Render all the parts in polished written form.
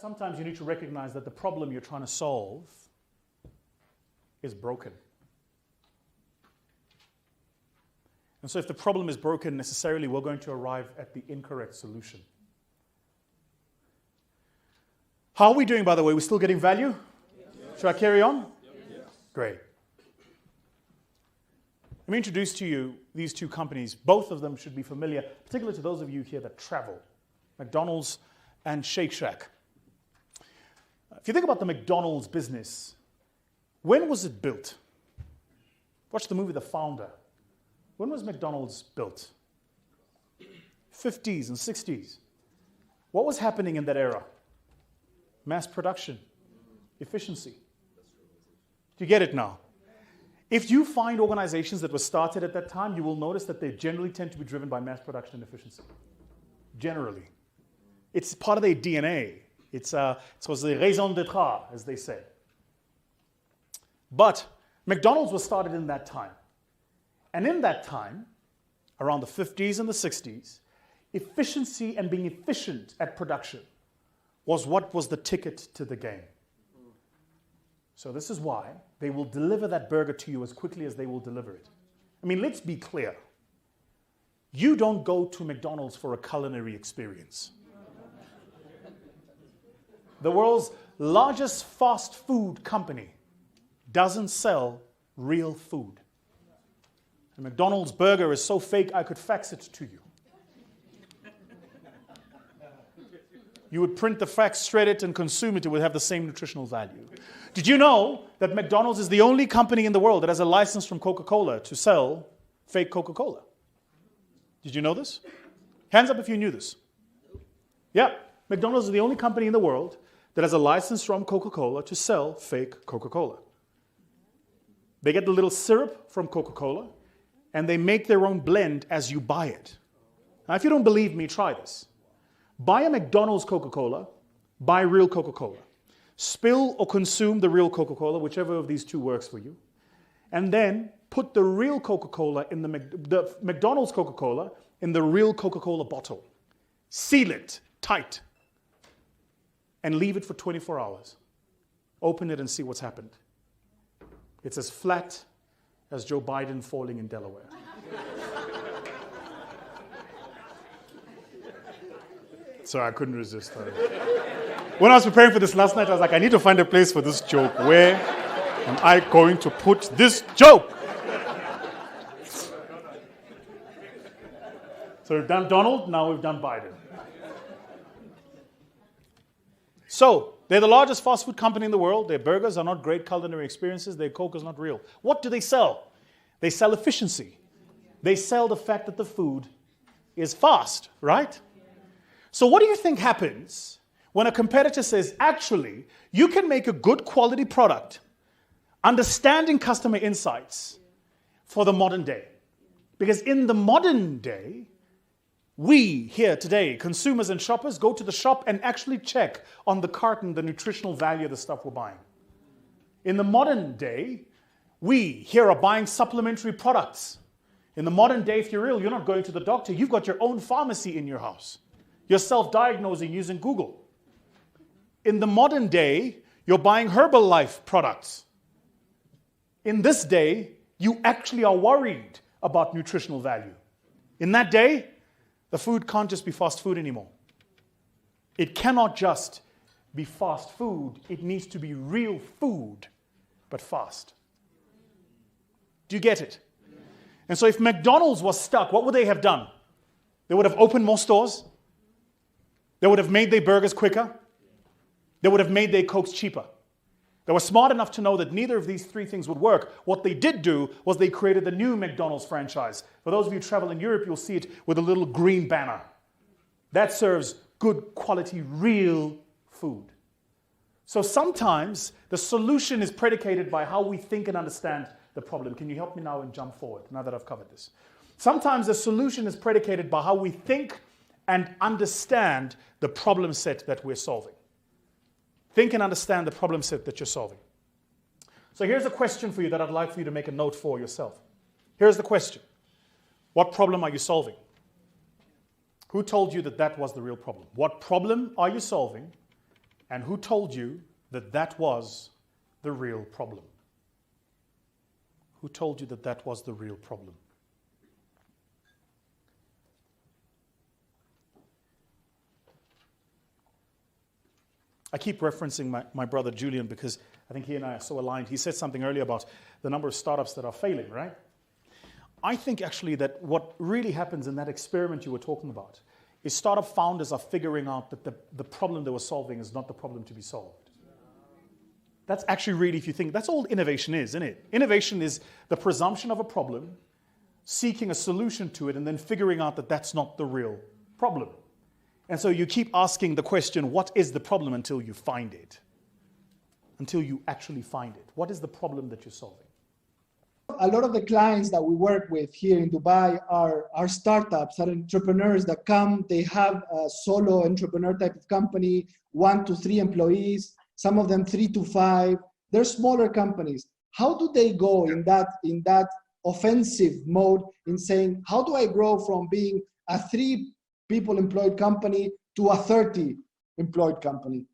sometimes you need to recognize that the problem you're trying to solve is broken. And so if the problem is broken, necessarily we're going to arrive at the incorrect solution. How are we doing, by the way? We're still getting value? Yes. Should I carry on? Yes. Great. Let me introduce to you these two companies. Both of them should be familiar, particularly to those of you here that travel. McDonald's and Shake Shack. If you think about the McDonald's business, when was it built? Watch the movie The Founder. When was McDonald's built? 50s and 60s. What was happening in that era? Mass production, efficiency. Do you get it now? If you find organizations that were started at that time, you will notice that they generally tend to be driven by mass production and efficiency. Generally. It's part of their DNA. It's the raison d'être, as they say. But McDonald's was started in that time. And in that time, around the 50s and the 60s, efficiency and being efficient at production was what was the ticket to the game. So this is why they will deliver that burger to you as quickly as they will deliver it. I mean, let's be clear. You don't go to McDonald's for a culinary experience. The world's largest fast food company doesn't sell real food. A McDonald's burger is so fake I could fax it to you. You would print the fax, shred it, and consume it. It would have the same nutritional value. Did you know that McDonald's is the only company in the world that has a license from Coca-Cola to sell fake Coca-Cola? Did you know this? Hands up if you knew this. Yeah, McDonald's is the only company in the world that has a license from Coca-Cola to sell fake Coca-Cola. They get the little syrup from Coca-Cola, and they make their own blend as you buy it. Now, if you don't believe me, try this. Buy a McDonald's Coca-Cola, buy real Coca-Cola. Spill or consume the real Coca-Cola, whichever of these two works for you. And then put the real Coca-Cola in the McDonald's Coca-Cola in the real Coca-Cola bottle. Seal it tight. And leave it for 24 hours. Open it and see what's happened. It's as flat as Joe Biden falling in Delaware. Sorry, I couldn't resist. When I was preparing for this last night, I was like, I need to find a place for this joke. Where am I going to put this joke? So we've done Donald, now we've done Biden. So, they're the largest fast food company in the world. Their burgers are not great culinary experiences. Their Coke is not real. What do they sell? They sell efficiency. They sell the fact that the food is fast, right? So what do you think happens when a competitor says, actually, you can make a good quality product, understanding customer insights for the modern day? Because in the modern day, we here today, consumers and shoppers, go to the shop and actually check on the carton the nutritional value of the stuff we're buying. In the modern day, we here are buying supplementary products. In the modern day, if you're ill, you're not going to the doctor. You've got your own pharmacy in your house. You're self-diagnosing using Google. In the modern day, you're buying Herbalife products. In this day, you actually are worried about nutritional value. In that day, the food can't just be fast food anymore. It cannot just be fast food. It needs to be real food, but fast. Do you get it? And so if McDonald's was stuck, what would they have done? They would have opened more stores. They would have made their burgers quicker. They would have made their Cokes cheaper. They were smart enough to know that neither of these three things would work. What they did do was they created the new McDonald's franchise. For those of you who travel in Europe, you'll see it with a little green banner. That serves good quality, real food. So sometimes the solution is predicated by how we think and understand the problem. Can you help me now and jump forward now that I've covered this? Sometimes the solution is predicated by how we think and understand the problem set that we're solving. Think and understand the problem set that you're solving. So here's a question for you that I'd like for you to make a note for yourself. Here's the question. What problem are you solving? Who told you that that was the real problem? What problem are you solving? And who told you that that was the real problem? Who told you that that was the real problem? I keep referencing my brother Julian because I think he and I are so aligned. He said something earlier about the number of startups that are failing, right? I think actually that what really happens in that experiment you were talking about is startup founders are figuring out that the problem they were solving is not the problem to be solved. That's actually really, if you think, that's all innovation is, isn't it? Innovation is the presumption of a problem, seeking a solution to it, and then figuring out that that's not the real problem. And so you keep asking the question, what is the problem, until you find it? Until you actually find it. What is the problem that you're solving? A lot of the clients that we work with here in Dubai are startups, are entrepreneurs that come, they have a solo entrepreneur type of company, 1 to 3 employees, some of them 3 to 5. They're smaller companies. How do they go in that offensive mode in saying, how do I grow from being a 3 people employed company to a 30 employed company?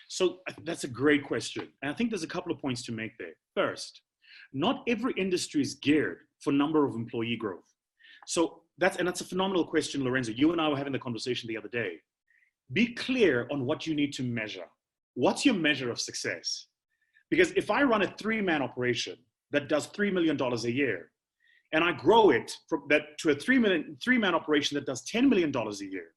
So that's a great question. And I think there's a couple of points to make there. First, not every industry is geared for number of employee growth. So that's a phenomenal question, Lorenzo. You and I were having the conversation the other day. Be clear on what you need to measure. What's your measure of success? Because if I run a 3-man operation that does $3 million a year, and I grow it from that to a 3-man operation that does $10 million a year,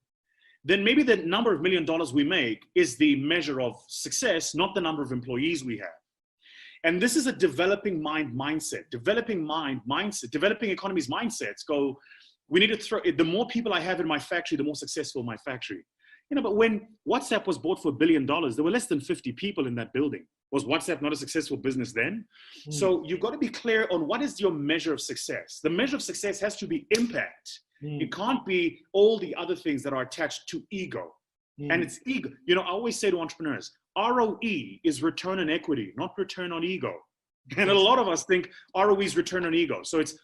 then maybe the number of $1 million we make is the measure of success, not the number of employees we have. And this is a developing mindset, developing economies mindsets go, we need to throw, the more people I have in my factory, the more successful my factory. You know, but when WhatsApp was bought for $1 billion, there were less than 50 people in that building. Was WhatsApp not a successful business then? So you've got to be clear on what is your measure of success. The measure of success has to be impact. It can't be all the other things that are attached to ego. And it's ego. You know, I always say to entrepreneurs, ROE is return on equity, not return on ego. And a lot of us think ROE is return on ego. So it's,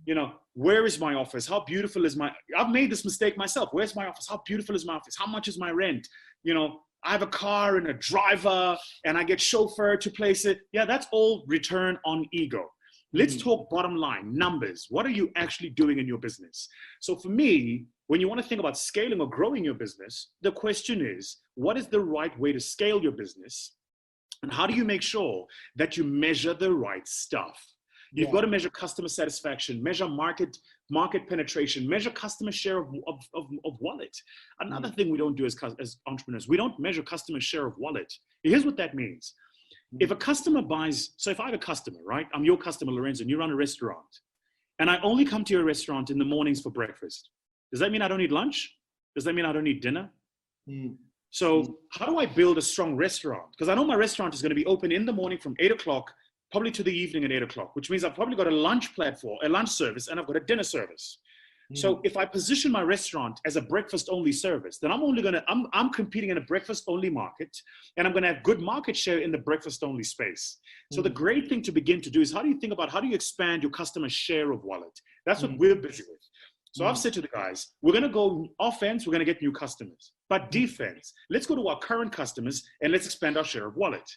you know, where is my office? How beautiful is my, I've made this mistake myself. Where's my office? How beautiful is my office? How much is my rent? You know, I have a car and a driver and I get chauffeur to place it. Yeah, that's all return on ego. Let's talk bottom line, numbers. What are you actually doing in your business? So for me, when you want to think about scaling or growing your business, the question is, what is the right way to scale your business? And how do you make sure that you measure the right stuff? You've got to measure customer satisfaction, measure market penetration, measure customer share of wallet. Another thing we don't do as entrepreneurs, we don't measure customer share of wallet. Here's what that means. If a customer buys, so if I have a customer, right? I'm your customer, Lorenzo, and you run a restaurant, and I only come to your restaurant in the mornings for breakfast. Does that mean I don't need lunch? Does that mean I don't need dinner? So how do I build a strong restaurant? Because I know my restaurant is going to be open in the morning from 8 o'clock, probably to the evening at 8 o'clock, which means I've probably got a lunch platform, a lunch service, and I've got a dinner service. So if I position my restaurant as a breakfast only service, then I'm competing in a breakfast only market, and I'm going to have good market share in the breakfast only space. So the great thing to begin to do is how do you expand your customer share of wallet? That's what we're busy with. So I've said to the guys, we're going to go offense, we're going to get new customers, but defense, let's go to our current customers and let's expand our share of wallet.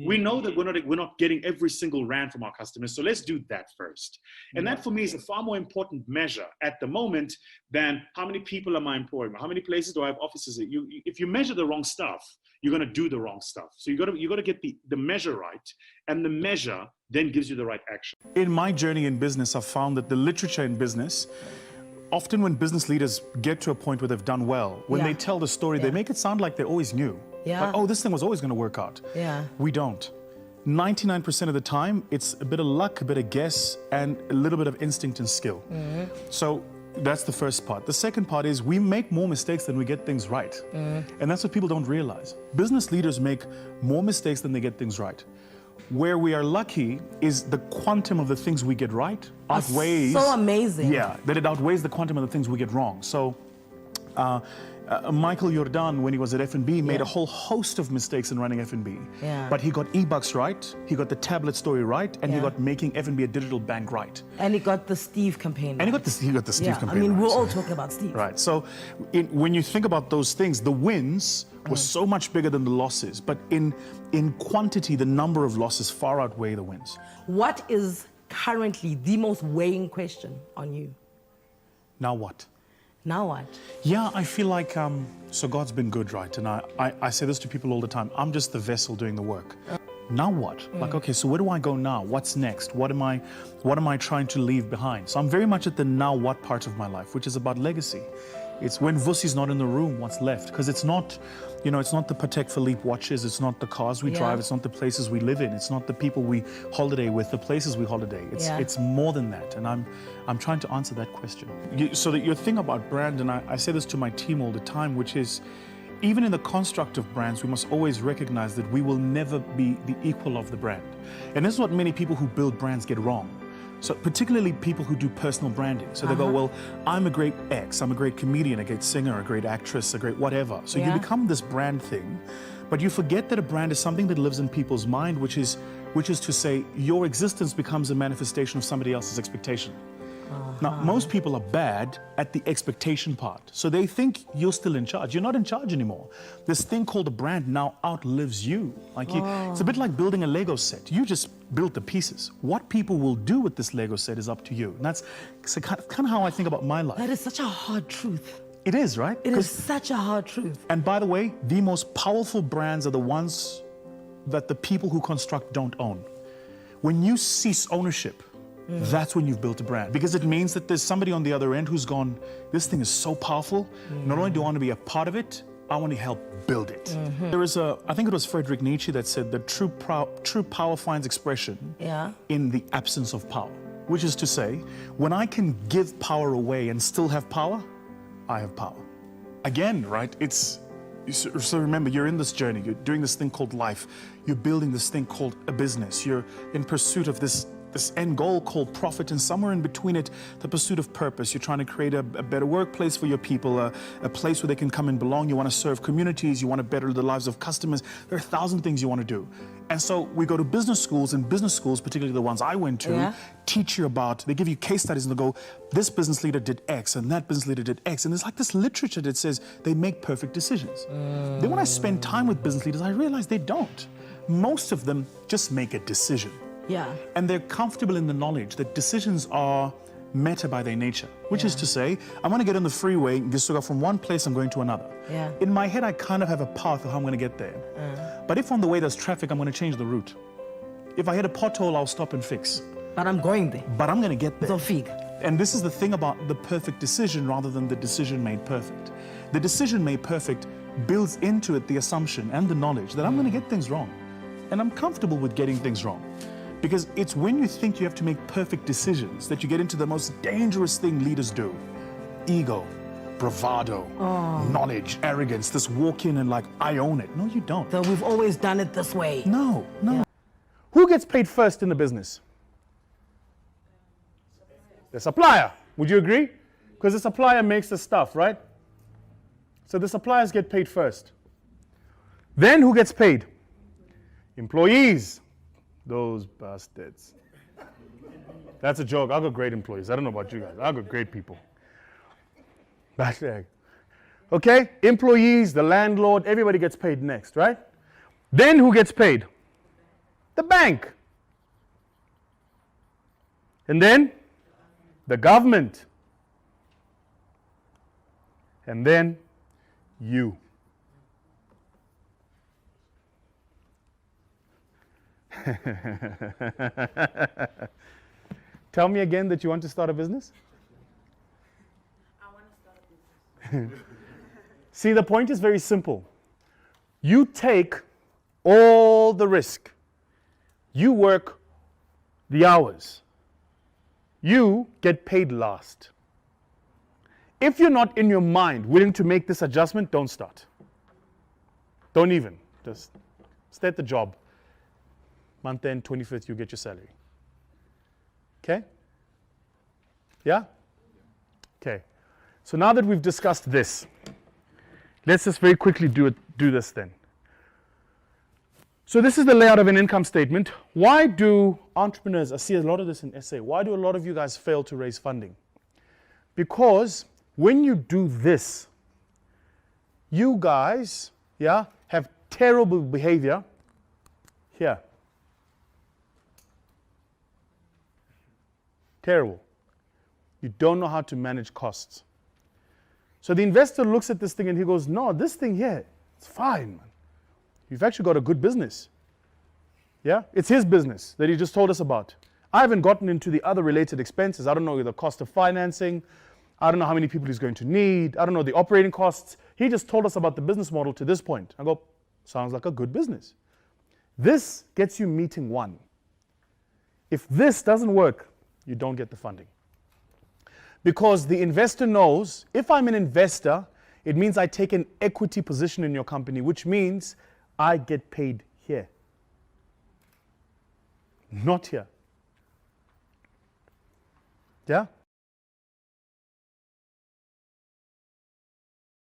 We know that we're not getting every single rand from our customers, so let's do that first. And that for me is a far more important measure at the moment than how many people am I employing, how many places do I have offices. If you measure the wrong stuff, you're going to do the wrong stuff. So you got to get the measure right, and the measure then gives you the right action. In my journey in business, I've found that the literature in business, often when business leaders get to a point where they've done well, when they tell the story, they make it sound like they always knew. Like, oh, this thing was always going to work out. We don't. 99% of the time, it's a bit of luck, a bit of guess, and a little bit of instinct and skill. So that's the first part. The second part is we make more mistakes than we get things right. And that's what people don't realize. Business leaders make more mistakes than they get things right. Where we are lucky is the quantum of the things we get right outweighs... So amazing. Yeah, that it outweighs the quantum of the things we get wrong. So Michael Jordan, when he was at F&B, made Yeah. a whole host of mistakes in running F&B. Yeah. But he got eBucks right, he got the tablet story right, and he Yeah. got making F&B a digital bank right. And he got the Steve campaign. And he right. got the Steve Yeah, campaign I mean, right. we're So- all talking about Steve. Right. So when you think about those things, the wins were so much bigger than the losses. But in quantity, the number of losses far outweigh the wins. What is currently the most weighing question on you? Now what? Now what? Yeah, I feel like, so God's been good, right? And I say this to people all the time. I'm just the vessel doing the work. Now what? Like, okay, so where do I go now? What's next? What am I trying to leave behind? So I'm very much at the now what part of my life, which is about legacy. It's when Vusi's not in the room, what's left. Because it's not, it's not the Patek Philippe watches, it's not the cars we Yeah. drive, it's not the places we live in, it's not the people we holiday with, the places we holiday. It's more than that. And I'm trying to answer that question. So that your thing about brand, and I say this to my team all the time, which is, even in the construct of brands, we must always recognize that we will never be the equal of the brand. And this is what many people who build brands get wrong. So particularly people who do personal branding. So they go, well, I'm a great X, I'm a great comedian, a great singer, a great actress, a great whatever. So you Yeah. become this brand thing, but you forget that a brand is something that lives in people's mind, which is to say your existence becomes a manifestation of somebody else's expectation. Now, most people are bad at the expectation part. So they think you're still in charge. You're not in charge anymore. This thing called a brand now outlives you. It's a bit like building a Lego set. You just built the pieces. What people will do with this Lego set is up to you. And that's kind of how I think about my life. That is such a hard truth. It is, right? It is such a hard truth. And by the way, the most powerful brands are the ones that the people who construct don't own. When you cease ownership, that's when you've built a brand, because it means that there's somebody on the other end who's gone, this thing is so powerful, not only do I want to be a part of it, I want to help build it. There is I think it was Friedrich Nietzsche that said that true power finds expression in the absence of power, which is to say, when I can give power away and still have power, I have power. Again, right, so remember, you're in this journey, you're doing this thing called life, you're building this thing called a business, you're in pursuit of this end goal called profit, and somewhere in between it, the pursuit of purpose. You're trying to create a better workplace for your people, a place where they can come and belong. You want to serve communities, you want to better the lives of customers. There are 1,000 things you want to do. And so we go to business schools, and business schools, particularly the ones I went to, teach you about, they give you case studies and they go, this business leader did X and that business leader did X. And there's like this literature that says they make perfect decisions. Then when I spend time with business leaders, I realize they don't. Most of them just make a decision. Yeah. And they're comfortable in the knowledge that decisions are meta by their nature, which is to say, I'm going to get on the freeway and just go from one place, I'm going to another. Yeah. In my head, I kind of have a path of how I'm going to get there. But if on the way there's traffic, I'm going to change the route. If I hit a pothole, I'll stop and fix. But I'm going there. But I'm going to get there. So fig. And this is the thing about the perfect decision rather than the decision made perfect. The decision made perfect builds into it the assumption and the knowledge that I'm going to get things wrong. And I'm comfortable with getting things wrong. Because it's when you think you have to make perfect decisions that you get into the most dangerous thing leaders do. Ego, bravado, knowledge, arrogance, this walk in and like, I own it. No, you don't. So we've always done it this way. No. Who gets paid first in the business? The supplier. Would you agree? Because the supplier makes the stuff, right? So the suppliers get paid first. Then who gets paid? Employees. Those bastards. That's a joke. I've got great employees. I don't know about you guys. I've got great people. Hashtag. Okay? Employees, the landlord, everybody gets paid next, right? Then who gets paid? The bank. And then the government. And then you. Tell me again that you want to start a business? I want to start a business. See, the point is very simple. You take all the risk. You work the hours. You get paid last. If you're not in your mind willing to make this adjustment, don't start. Don't even. Just stay at the job. Month end, 25th, you get your salary. Okay? Yeah? Okay. So now that we've discussed this, let's just very quickly do this then. So this is the layout of an income statement. Why do entrepreneurs, I see a lot of this in SA, why do a lot of you guys fail to raise funding? Because when you do this, you guys, have terrible behavior here. Terrible. You don't know how to manage costs. So the investor looks at this thing and he goes, no, this thing here, it's fine, man. You've actually got a good business. Yeah? It's his business that he just told us about. I haven't gotten into the other related expenses. I don't know the cost of financing. I don't know how many people he's going to need. I don't know the operating costs. He just told us about the business model to this point. I go, sounds like a good business. This gets you meeting one. If this doesn't work, you don't get the funding. Because the investor knows, if I'm an investor, it means I take an equity position in your company, which means I get paid here, not here. Yeah?